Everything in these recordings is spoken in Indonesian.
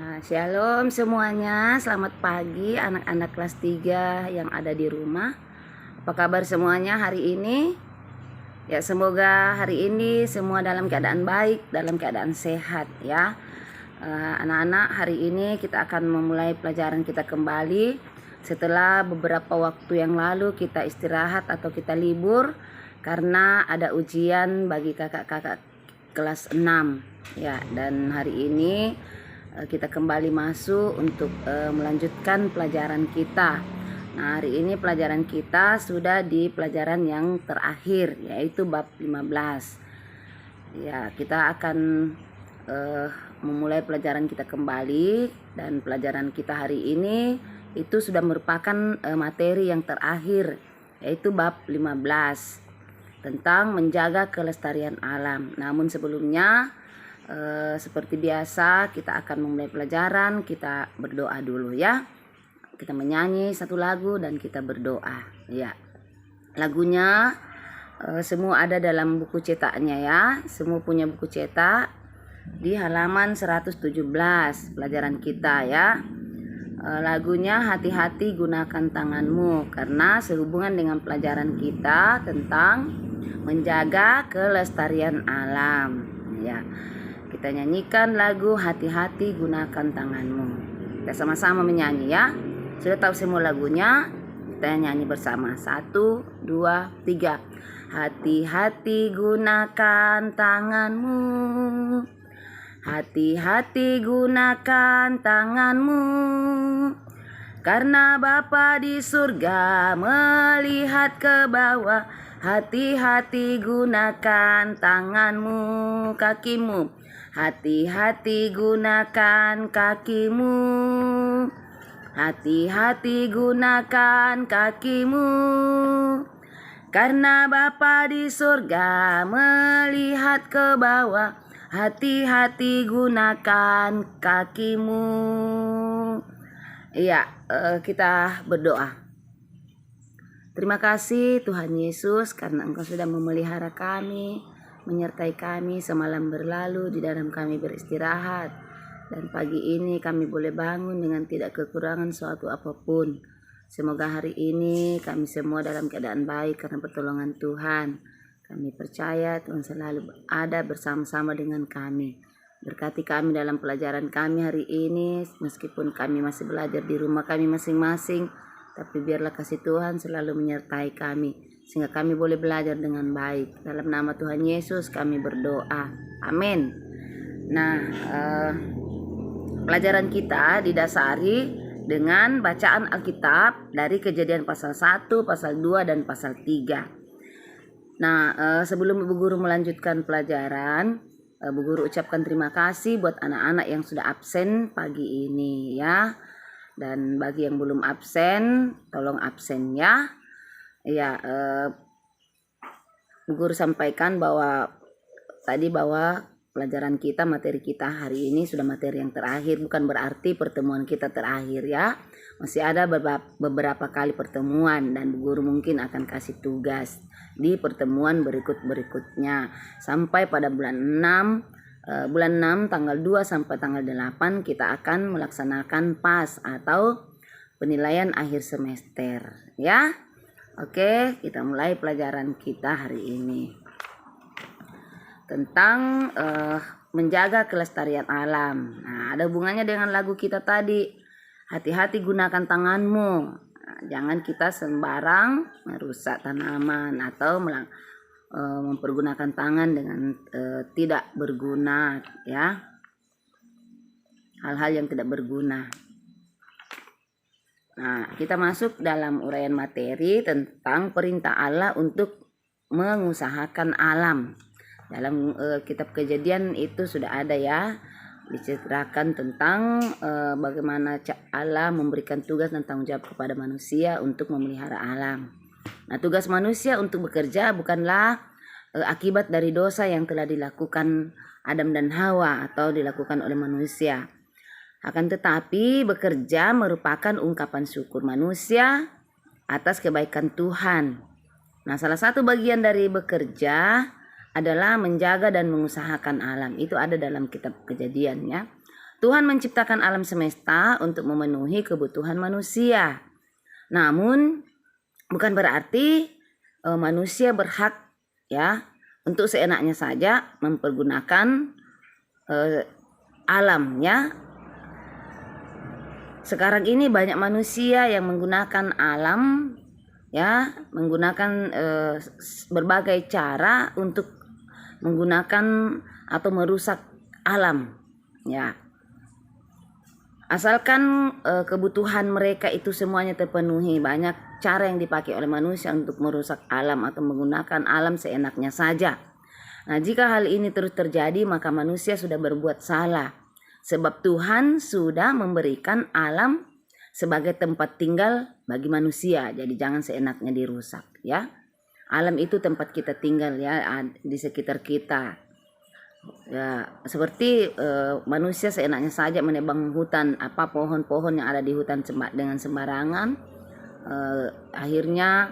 Shalom semuanya, selamat pagi anak-anak kelas 3 yang ada di rumah. Apa kabar semuanya hari ini? Ya, semoga hari ini semua dalam keadaan baik, dalam keadaan sehat ya. Anak-anak, hari ini kita akan memulai pelajaran kita kembali. Setelah beberapa waktu yang lalu kita istirahat atau kita libur karena ada ujian bagi kakak-kakak kelas 6 ya, dan hari ini kita kembali masuk untuk melanjutkan pelajaran kita. Nah, hari ini pelajaran kita sudah di pelajaran yang terakhir, yaitu bab 15. Ya, kita akan memulai pelajaran kita kembali, dan pelajaran kita hari ini itu sudah merupakan materi yang terakhir, yaitu bab 15 tentang menjaga kelestarian alam. Namun sebelumnya seperti biasa kita akan memulai pelajaran, kita berdoa dulu ya. Kita menyanyi satu lagu dan kita berdoa ya. Lagunya semua ada dalam buku cetaknya ya. Semua punya buku cetak di halaman 117 pelajaran kita ya. Lagunya hati-hati gunakan tanganmu, karena sehubungan dengan pelajaran kita tentang menjaga kelestarian alam ya. Kita nyanyikan lagu hati-hati gunakan tanganmu. Kita sama-sama menyanyi ya. Sudah tahu semua lagunya? Kita nyanyi bersama. 1, 2, 3. Hati-hati gunakan tanganmu. Hati-hati gunakan tanganmu. Karena Bapa di surga melihat ke bawah. Hati-hati gunakan tanganmu, kakimu. Hati-hati gunakan kakimu. Hati-hati gunakan kakimu. Karena Bapa di surga melihat ke bawah. Hati-hati gunakan kakimu. Iya, kita berdoa. Terima kasih Tuhan Yesus, karena Engkau sudah memelihara kami, menyertai kami semalam berlalu, di dalam kami beristirahat, dan pagi ini kami boleh bangun dengan tidak kekurangan suatu apapun. Semoga hari ini kami semua dalam keadaan baik karena pertolongan Tuhan. Kami percaya Tuhan selalu ada bersama-sama dengan kami. Berkati kami dalam pelajaran kami hari ini, meskipun kami masih belajar di rumah kami masing-masing, tapi biarlah kasih Tuhan selalu menyertai kami, sehingga kami boleh belajar dengan baik. Dalam nama Tuhan Yesus kami berdoa. Amin. Nah, pelajaran kita didasari dengan bacaan Alkitab dari Kejadian pasal 1, pasal 2, dan pasal 3. Nah, sebelum Ibu Guru melanjutkan pelajaran, Bu Guru ucapkan terima kasih buat anak-anak yang sudah absen pagi ini ya. Dan bagi yang belum absen, tolong absen ya. Ya, Bu Guru sampaikan bahwa pelajaran kita, materi kita hari ini sudah materi yang terakhir. Bukan berarti pertemuan kita terakhir ya. Masih ada beberapa kali pertemuan, dan Bu Guru mungkin akan kasih tugas di pertemuan berikutnya sampai pada bulan 6 tanggal 2 sampai tanggal 8 kita akan melaksanakan PAS atau penilaian akhir semester ya. Oke, kita mulai pelajaran kita hari ini tentang menjaga kelestarian alam. Nah, ada hubungannya dengan lagu kita tadi. Hati-hati gunakan tanganmu. Nah, jangan kita sembarang merusak tanaman atau mempergunakan tangan dengan tidak berguna ya. Hal-hal yang tidak berguna. Nah, kita masuk dalam uraian materi tentang perintah Allah untuk mengusahakan alam. Dalam kitab Kejadian itu sudah ada ya, diceritakan tentang bagaimana Allah memberikan tugas dan tanggung jawab kepada manusia untuk memelihara alam. Nah, tugas manusia untuk bekerja bukanlah akibat dari dosa yang telah dilakukan Adam dan Hawa atau dilakukan oleh manusia. Akan tetapi bekerja merupakan ungkapan syukur manusia atas kebaikan Tuhan. Nah, salah satu bagian dari bekerja adalah menjaga dan mengusahakan alam. Itu ada dalam kitab Kejadian ya. Tuhan menciptakan alam semesta untuk memenuhi kebutuhan manusia. Namun bukan berarti manusia berhak ya untuk seenaknya saja mempergunakan alam ya. Sekarang ini banyak manusia yang menggunakan alam ya, menggunakan berbagai cara untuk menggunakan atau merusak alam ya. Asalkan kebutuhan mereka itu semuanya terpenuhi, banyak cara yang dipakai oleh manusia untuk merusak alam atau menggunakan alam seenaknya saja. Nah, jika hal ini terus terjadi, maka manusia sudah berbuat salah. Sebab Tuhan sudah memberikan alam sebagai tempat tinggal bagi manusia. Jadi jangan seenaknya dirusak ya. Alam itu tempat kita tinggal ya, di sekitar kita. Ya, seperti manusia seenaknya saja menebang hutan, pohon-pohon yang ada di hutan dengan sembarangan, akhirnya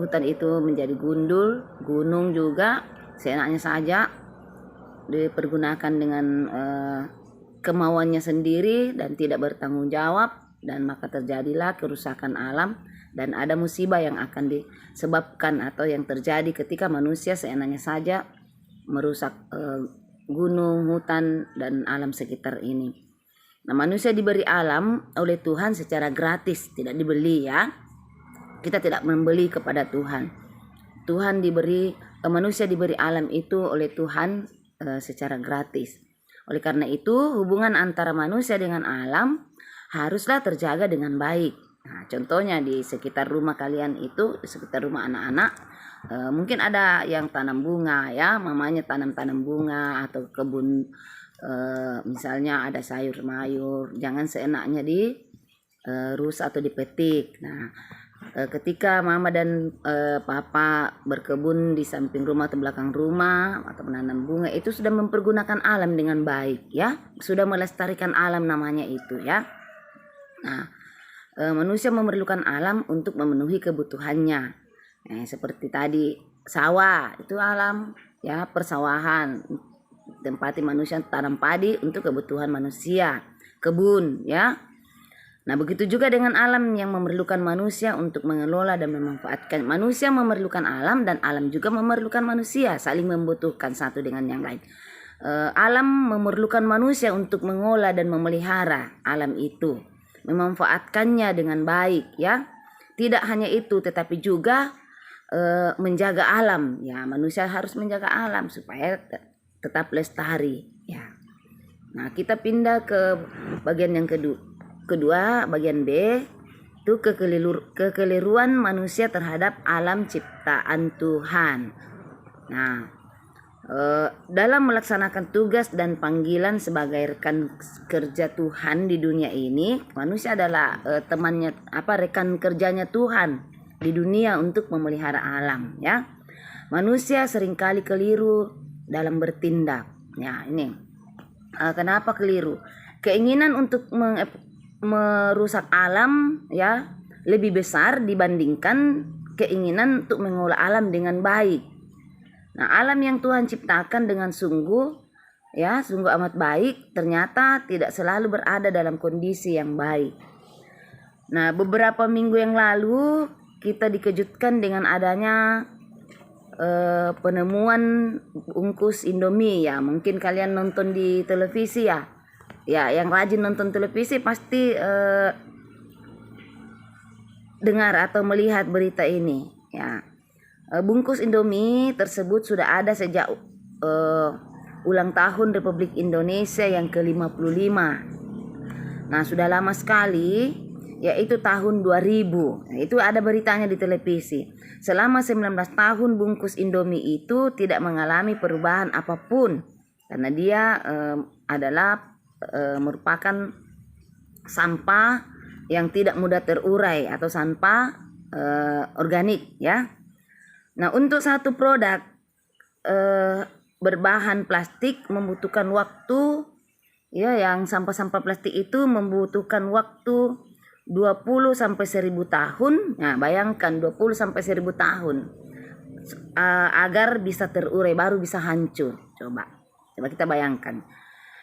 hutan itu menjadi gundul, gunung juga seenaknya saja dipergunakan dengan kemauannya sendiri dan tidak bertanggung jawab, dan maka terjadilah kerusakan alam dan ada musibah yang akan disebabkan atau yang terjadi ketika manusia seenaknya saja merusak gunung, hutan, dan alam sekitar ini. Nah, manusia diberi alam oleh Tuhan secara gratis, tidak dibeli ya. Kita tidak membeli kepada Tuhan. Manusia diberi alam itu oleh Tuhan secara gratis. Oleh karena itu, hubungan antara manusia dengan alam haruslah terjaga dengan baik. Nah, contohnya di sekitar rumah kalian itu, di sekitar rumah anak-anak, mungkin ada yang tanam bunga ya, mamanya tanam bunga atau kebun misalnya ada sayur mayur, jangan seenaknya rusak atau dipetik. Nah, ketika mama dan papa berkebun di samping rumah atau belakang rumah atau menanam bunga, itu sudah mempergunakan alam dengan baik ya, sudah melestarikan alam namanya itu ya. Nah, manusia memerlukan alam untuk memenuhi kebutuhannya. Seperti tadi sawah itu alam ya, persawahan tempati manusia tanam padi untuk kebutuhan manusia, kebun ya. Nah, begitu juga dengan alam yang memerlukan manusia untuk mengelola dan memanfaatkan. Manusia memerlukan alam dan alam juga memerlukan manusia, saling membutuhkan satu dengan yang lain. Alam memerlukan manusia untuk mengolah dan memelihara alam itu, memanfaatkannya dengan baik ya. Tidak hanya itu, tetapi juga menjaga alam ya. Manusia harus menjaga alam supaya tetap lestari ya. Nah, kita pindah ke bagian yang kedua, bagian B itu kekeliruan manusia terhadap alam ciptaan Tuhan. Nah, dalam melaksanakan tugas dan panggilan sebagai rekan kerja Tuhan di dunia ini, manusia adalah rekan kerjanya Tuhan di dunia untuk memelihara alam ya. Manusia seringkali keliru dalam bertindak ya. Ini kenapa keliru? Keinginan untuk merusak alam ya lebih besar dibandingkan keinginan untuk mengolah alam dengan baik. Nah, alam yang Tuhan ciptakan dengan sungguh amat baik ternyata tidak selalu berada dalam kondisi yang baik. Nah, beberapa minggu yang lalu kita dikejutkan dengan adanya penemuan bungkus Indomie ya. Mungkin kalian nonton di televisi ya. Ya, yang rajin nonton televisi pasti dengar atau melihat berita ini ya. Bungkus Indomie tersebut sudah ada sejak ulang tahun Republik Indonesia yang ke-55. Nah, sudah lama sekali, yaitu tahun 2000. Nah, itu ada beritanya di televisi. Selama 19 tahun bungkus Indomie itu tidak mengalami perubahan apapun karena dia merupakan sampah yang tidak mudah terurai atau sampah organik ya. Nah, untuk satu produk berbahan plastik membutuhkan waktu ya, yang sampah-sampah plastik itu membutuhkan waktu 20 sampai 1000 tahun. Nah, bayangkan 20 sampai 1000 tahun agar bisa terurai, baru bisa hancur. Coba kita bayangkan.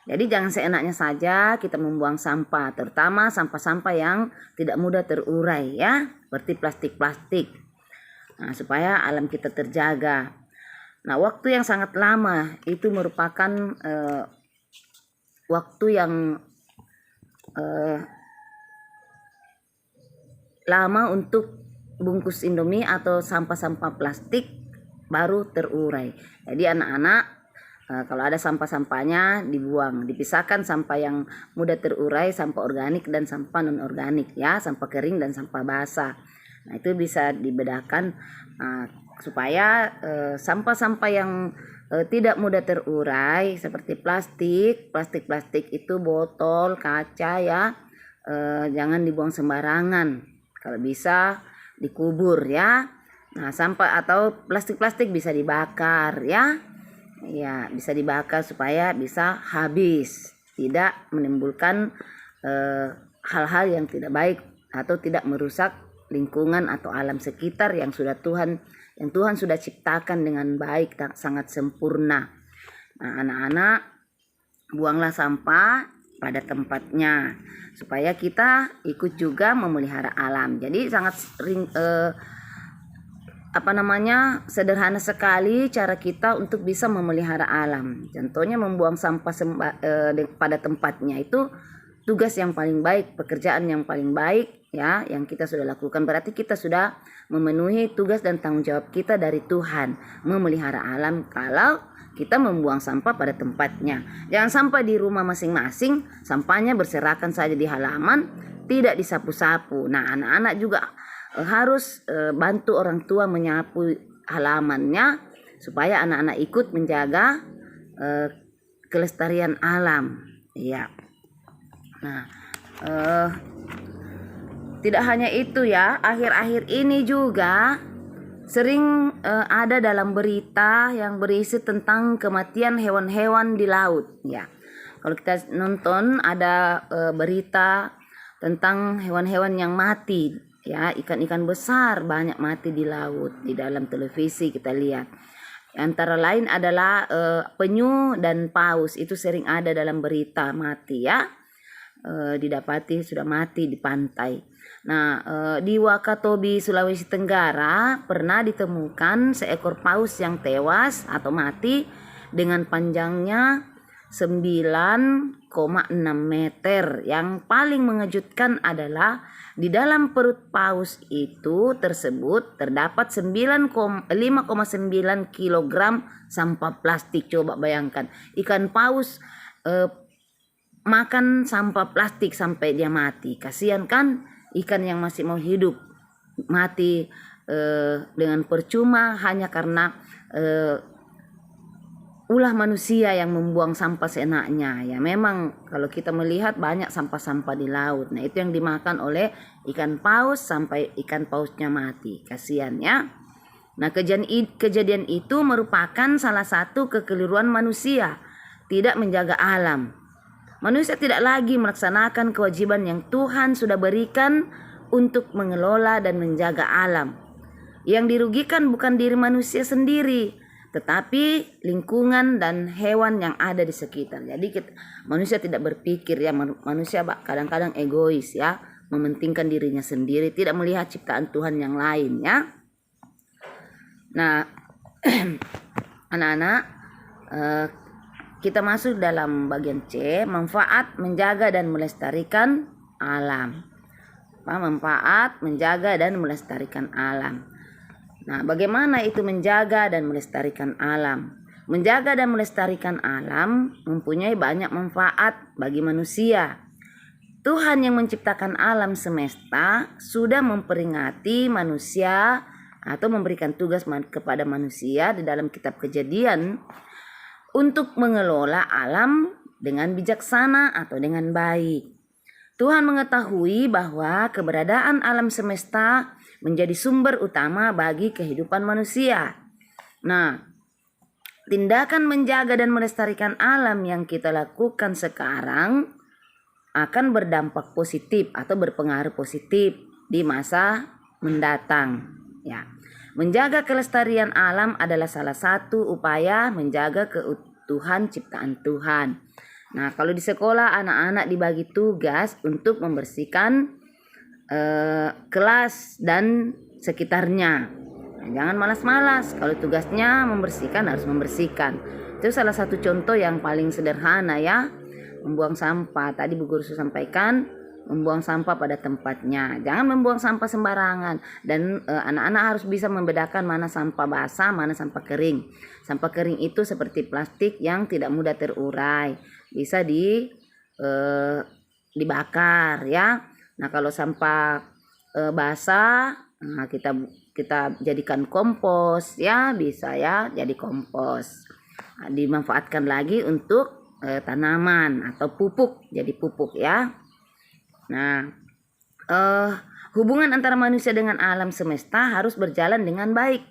Jadi jangan seenaknya saja kita membuang sampah, terutama sampah-sampah yang tidak mudah terurai ya, seperti plastik-plastik. Nah, supaya alam kita terjaga. Nah, waktu yang sangat lama itu merupakan waktu yang lama untuk bungkus Indomie atau sampah-sampah plastik baru terurai. Jadi anak-anak kalau ada sampah-sampahnya dibuang, dipisahkan sampah yang mudah terurai, sampah organik dan sampah non organik ya, sampah kering dan sampah basah. Nah, itu bisa dibedakan supaya sampah-sampah yang tidak mudah terurai seperti plastik itu botol, kaca ya, jangan dibuang sembarangan. Kalau bisa dikubur ya. Nah, sampah atau plastik-plastik bisa dibakar ya. Ya, bisa dibakar supaya bisa habis, tidak menimbulkan hal-hal yang tidak baik atau tidak merusak lingkungan atau alam sekitar yang Tuhan sudah ciptakan dengan baik, sangat sempurna. Nah, anak-anak, buanglah sampah pada tempatnya supaya kita ikut juga memelihara alam. Jadi sangat sederhana sekali cara kita untuk bisa memelihara alam. Contohnya membuang sampah pada tempatnya, itu tugas yang paling baik, pekerjaan yang paling baik ya yang kita sudah lakukan. Berarti kita sudah memenuhi tugas dan tanggung jawab kita dari Tuhan, memelihara alam kalau kita membuang sampah pada tempatnya. Jangan sampai di rumah masing-masing sampahnya berserakan saja di halaman, tidak disapu-sapu. Nah, anak-anak juga harus bantu orang tua menyapu halamannya supaya anak-anak ikut menjaga kelestarian alam. Ya. Nah, tidak hanya itu ya, akhir-akhir ini juga sering ada dalam berita yang berisi tentang kematian hewan-hewan di laut. Ya, kalau kita nonton ada berita tentang hewan-hewan yang mati. Ya, ikan-ikan besar banyak mati di laut, di dalam televisi kita lihat. Antara lain adalah penyu dan paus, itu sering ada dalam berita mati ya. Didapati sudah mati di pantai. Nah, di Wakatobi, Sulawesi Tenggara pernah ditemukan seekor paus yang tewas atau mati dengan panjangnya 9,6 meter. Yang paling mengejutkan adalah di dalam perut paus itu tersebut terdapat 5,9 kg sampah plastik. Coba bayangkan, ikan paus makan sampah plastik sampai dia mati. Kasihan kan ikan yang masih mau hidup mati dengan percuma hanya karena ulah manusia yang membuang sampah seenaknya. Ya, memang kalau kita melihat banyak sampah-sampah di laut. Nah, itu yang dimakan oleh ikan paus sampai ikan pausnya mati. Kasihan ya. Nah, kejadian itu merupakan salah satu kekeliruan manusia, tidak menjaga alam. Manusia tidak lagi melaksanakan kewajiban yang Tuhan sudah berikan untuk mengelola dan menjaga alam. Yang dirugikan bukan diri manusia sendiri, tetapi lingkungan dan hewan yang ada di sekitar. Jadi manusia tidak berpikir ya, manusia kadang-kadang egois ya, mementingkan dirinya sendiri, tidak melihat ciptaan Tuhan yang lain ya. Nah, anak-anak, kita masuk dalam bagian C, manfaat menjaga dan melestarikan alam. Manfaat menjaga dan melestarikan alam. Nah, bagaimana itu menjaga dan melestarikan alam? Menjaga dan melestarikan alam mempunyai banyak manfaat bagi manusia. Tuhan yang menciptakan alam semesta sudah memperingati manusia atau memberikan tugas kepada manusia di dalam kitab Kejadian untuk mengelola alam dengan bijaksana atau dengan baik. Tuhan mengetahui bahwa keberadaan alam semesta menjadi sumber utama bagi kehidupan manusia. Nah, tindakan menjaga dan melestarikan alam yang kita lakukan sekarang akan berdampak positif atau berpengaruh positif di masa mendatang. Ya, menjaga kelestarian alam adalah salah satu upaya menjaga keutuhan ciptaan Tuhan. Nah, kalau di sekolah anak-anak dibagi tugas untuk membersihkan kelas dan sekitarnya. Nah, jangan malas-malas. Kalau tugasnya membersihkan, harus membersihkan. Itu salah satu contoh yang paling sederhana ya. Membuang sampah. Tadi Bu Guru sampaikan, membuang sampah pada tempatnya. Jangan membuang sampah sembarangan. Dan anak-anak harus bisa membedakan mana sampah basah, mana sampah kering. Sampah kering itu seperti plastik yang tidak mudah terurai. Bisa dibakar ya. Nah, kalau sampah basah, nah kita jadikan kompos ya, bisa ya jadi kompos. Nah, dimanfaatkan lagi untuk tanaman atau pupuk, jadi pupuk ya. Nah, hubungan antara manusia dengan alam semesta harus berjalan dengan baik.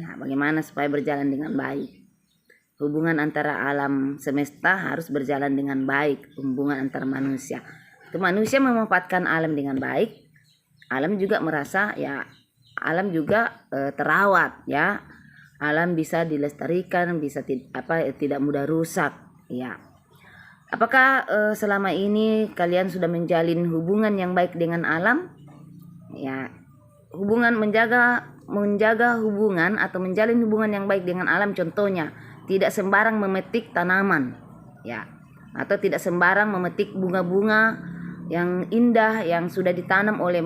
Nah, bagaimana supaya berjalan dengan baik? Hubungan antara alam semesta harus berjalan dengan baik, hubungan antara manusia. Itu manusia memanfaatkan alam dengan baik, alam juga merasa ya, alam juga terawat ya, alam bisa dilestarikan, bisa tidak mudah rusak ya. Apakah selama ini kalian sudah menjalin hubungan yang baik dengan alam? Ya, hubungan menjaga hubungan atau menjalin hubungan yang baik dengan alam, contohnya tidak sembarang memetik tanaman ya, atau tidak sembarang memetik bunga-bunga yang indah yang sudah ditanam oleh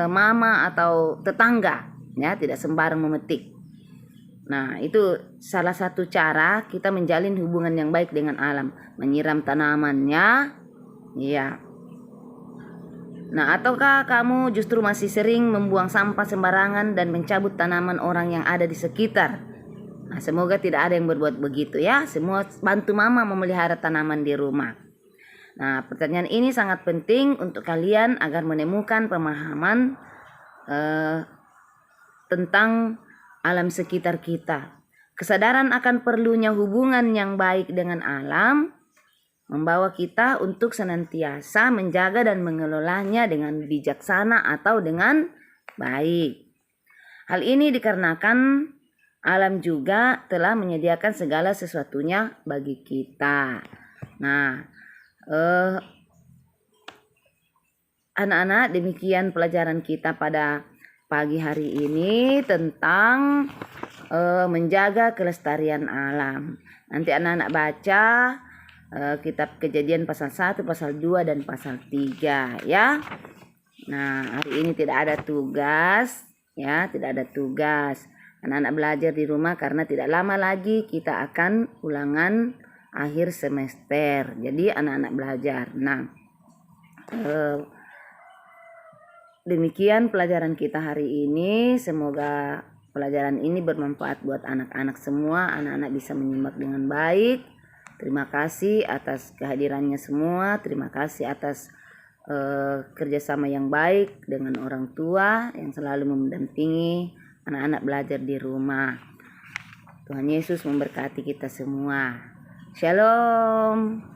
mama atau tetangga ya, tidak sembarang memetik. Nah, itu salah satu cara kita menjalin hubungan yang baik dengan alam, menyiram tanamannya ya. Nah, ataukah kamu justru masih sering membuang sampah sembarangan dan mencabut tanaman orang yang ada di sekitar? Nah, semoga tidak ada yang berbuat begitu ya. Semua bantu mama memelihara tanaman di rumah. Nah, pertanyaan ini sangat penting untuk kalian agar menemukan pemahaman tentang alam sekitar kita. Kesadaran akan perlunya hubungan yang baik dengan alam membawa kita untuk senantiasa menjaga dan mengelolanya dengan bijaksana atau dengan baik. Hal ini dikarenakan alam juga telah menyediakan segala sesuatunya bagi kita. Nah, anak-anak, demikian pelajaran kita pada pagi hari ini tentang menjaga kelestarian alam. Nanti anak-anak baca kitab Kejadian pasal 1, pasal 2 dan pasal 3 ya. Nah, hari ini tidak ada tugas ya, tidak ada tugas. Anak-anak belajar di rumah karena tidak lama lagi kita akan ulangan akhir semester. Jadi anak-anak belajar. Nah, demikian pelajaran kita hari ini. Semoga pelajaran ini bermanfaat buat anak-anak semua. Anak-anak bisa menyimak dengan baik. Terima kasih atas kehadirannya semua. Terima kasih atas kerjasama yang baik dengan orang tua yang selalu mendampingi anak-anak belajar di rumah. Tuhan Yesus memberkati kita semua. Shalom.